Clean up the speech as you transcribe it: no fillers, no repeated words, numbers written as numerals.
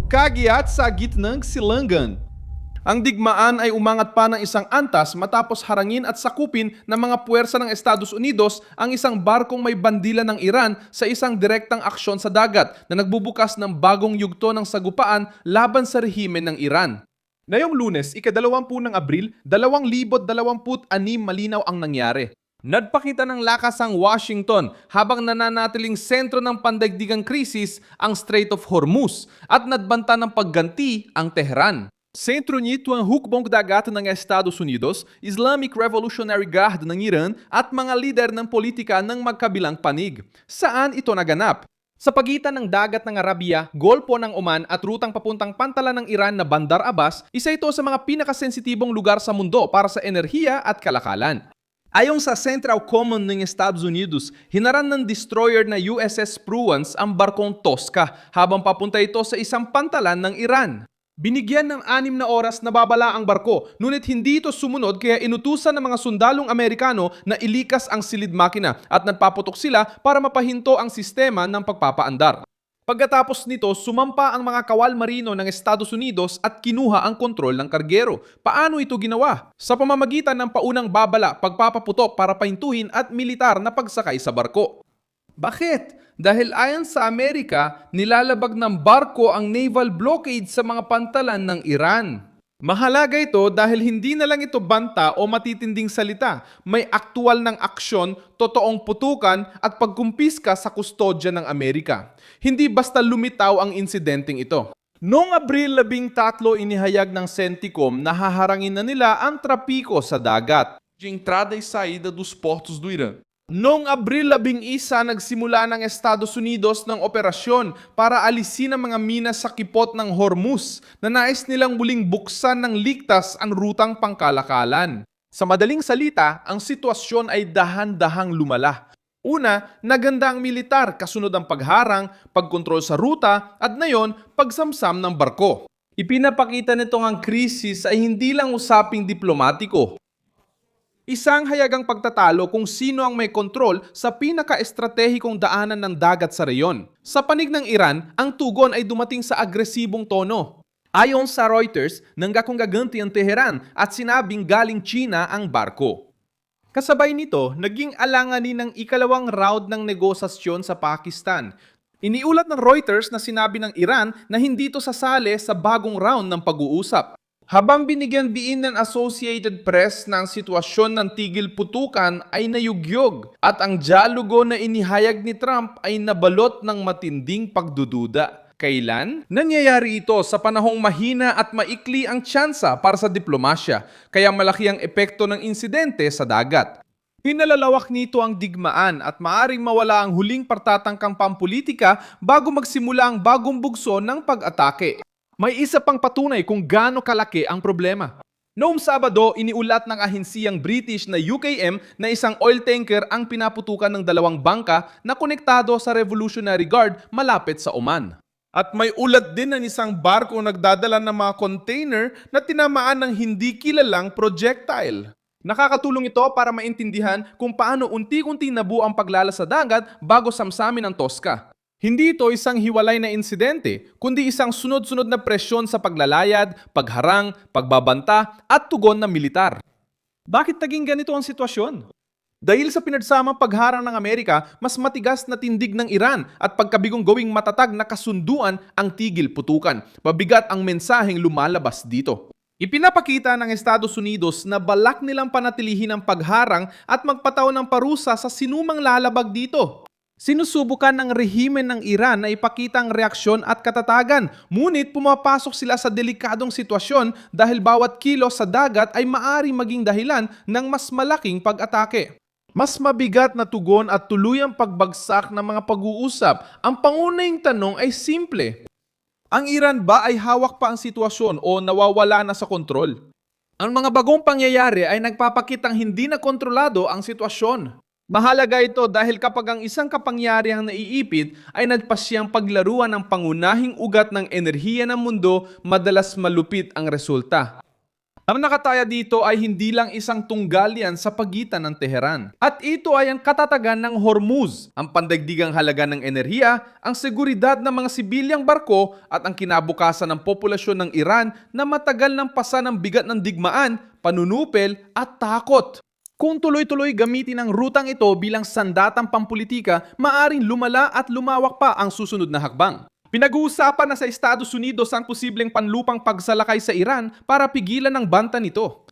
Kagyat sa gitnang Silangan. Ang digmaan ay umangat pa ng isang antas matapos harangin at sakupin ng mga puwersa ng Estados Unidos ang isang barkong may bandila ng Iran sa isang direktang aksyon sa dagat na nagbubukas ng bagong yugto ng sagupaan laban sa rehimen ng Iran. Ngayong Lunes, ika-20 ng Abril, 2026 malinaw ang nangyari. Nagpakita ng lakas ang Washington habang nananatiling sentro ng pandaigdigang krisis ang Strait of Hormuz at nadbanta ng pagganti ang Tehran. Sentro nito ang hukbong dagat ng Estados Unidos, Islamic Revolutionary Guard ng Iran at mga lider ng politika ng magkabilang panig. Saan ito naganap? Sa pagitan ng dagat ng Arabia, Golpo ng Oman at rutang papuntang pantalan ng Iran na Bandar Abbas, isa ito sa mga pinakasensitibong lugar sa mundo para sa enerhiya at kalakalan. Ayon sa Central Command ng Estados Unidos, hinaran ng destroyer na USS Pruance ang barkong Tosca habang papunta ito sa isang pantalan ng Iran. Binigyan ng 6 na oras na babala ang barko, ngunit hindi ito sumunod kaya inutusan ng mga sundalong Amerikano na ilikas ang silid makina at nagpaputok sila para mapahinto ang sistema ng pagpapaandar. Pagkatapos nito, sumampa ang mga kawal marino ng Estados Unidos at kinuha ang kontrol ng kargero. Paano ito ginawa? Sa pamamagitan ng paunang babala, pagpapaputok para pahintuhin at militar na pagsakay sa barko. Bakit? Dahil ayon sa Amerika, nilalabag ng barko ang naval blockade sa mga pantalan ng Iran. Mahalaga ito dahil hindi na lang ito banta o matitinding salita. May aktual ng aksyon, totoong putukan at pagkumpiska sa kustodya ng Amerika. Hindi basta lumitaw ang insidenteng ito. Noong Abril 13, inihayag ng CENTCOM na haharangin na nila ang trapiko sa dagat de entrada e saída dos portos do Irã. Noong Abril 11, nagsimula ng Estados Unidos ng operasyon para alisin ang mga minas sa kipot ng Hormuz na nais nilang muling buksan ng ligtas ang rutang pangkalakalan. Sa madaling salita, ang sitwasyon ay dahan-dahang lumala. Una, naganda ang militar, kasunod ang pagharang, pagkontrol sa ruta, at ngayon, pagsamsam ng barko. Ipinapakita nitong ang krisis ay hindi lang usaping diplomatiko. Isang hayagang pagtatalo kung sino ang may kontrol sa pinaka-estratehikong daanan ng dagat sa reyon. Sa panig ng Iran, ang tugon ay dumating sa agresibong tono. Ayon sa Reuters, nanggakong gaganti ang Tehran at sinabing galing China ang barko. Kasabay nito, naging alanganin ng ikalawang round ng negosasyon sa Pakistan. Iniulat ng Reuters na sinabi ng Iran na hindi ito sasali sa bagong round ng pag-uusap. Habang binigyan diin ng Associated Press na ang sitwasyon ng tigil putukan ay nayugyog at ang dialogo na inihayag ni Trump ay nabalot ng matinding pagdududa. Kailan? Nangyayari ito sa panahong mahina at maikli ang tsansa para sa diplomasya, kaya malaki ang epekto ng insidente sa dagat. Pinalalawak nito ang digmaan at maaring mawala ang huling partatangkang pampolitika bago magsimula ang bagong bugso ng pag-atake. May isa pang patunay kung gaano kalaki ang problema. Noong Sabado, iniulat ng ahensiyang British na UKM na isang oil tanker ang pinaputukan ng 2 bangka na konektado sa Revolutionary Guard malapit sa Oman. At may ulat din ng isang barko nagdadala ng mga container na tinamaan ng hindi kilalang projectile. Nakakatulong ito para maintindihan kung paano unti-unti nabuo ang paglala sa dagat bago samsamin ang Tosca. Hindi ito isang hiwalay na insidente, kundi isang sunod-sunod na presyon sa paglalayad, pagharang, pagbabanta at tugon ng militar. Bakit naging ganito ang sitwasyon? Dahil sa pinagsamang pagharang ng Amerika, mas matigas na tindig ng Iran at pagkabigong gawing matatag na kasunduan ang tigil putukan. Mabigat ang mensaheng lumalabas dito. Ipinapakita ng Estados Unidos na balak nilang panatilihin ang pagharang at magpataw ng parusa sa sinumang lalabag dito. Sinusubukan ng rehimen ng Iran na ipakita ang reaksyon at katatagan, ngunit pumapasok sila sa delikadong sitwasyon dahil bawat kilos sa dagat ay maari maging dahilan ng mas malaking pag-atake. Mas mabigat na tugon at tuluyang pagbagsak ng mga pag-uusap. Ang pangunahing tanong ay simple. Ang Iran ba ay hawak pa ang sitwasyon o nawawala na sa kontrol? Ang mga bagong pangyayari ay nagpapakitang hindi na kontrolado ang sitwasyon. Mahalaga ito dahil kapag ang isang kapangyarihang naiipit ay nagpasyang paglaruan ng pangunahing ugat ng enerhiya ng mundo, madalas malupit ang resulta. Ang nakataya dito ay hindi lang isang tunggalyan sa pagitan ng Tehran. At ito ay ang katatagan ng Hormuz, ang pandaigdigang halaga ng enerhiya, ang seguridad ng mga sibilyang barko at ang kinabukasan ng populasyon ng Iran na matagal nang pasa ng bigat ng digmaan, panunupil at takot. Kung tuloy-tuloy gamitin ang rutang ito bilang sandatang pampulitika, maaring lumala at lumawak pa ang susunod na hakbang. Pinag-uusapan na sa Estados Unidos ang posibleng panlupang pagsalakay sa Iran para pigilan ang banta nito.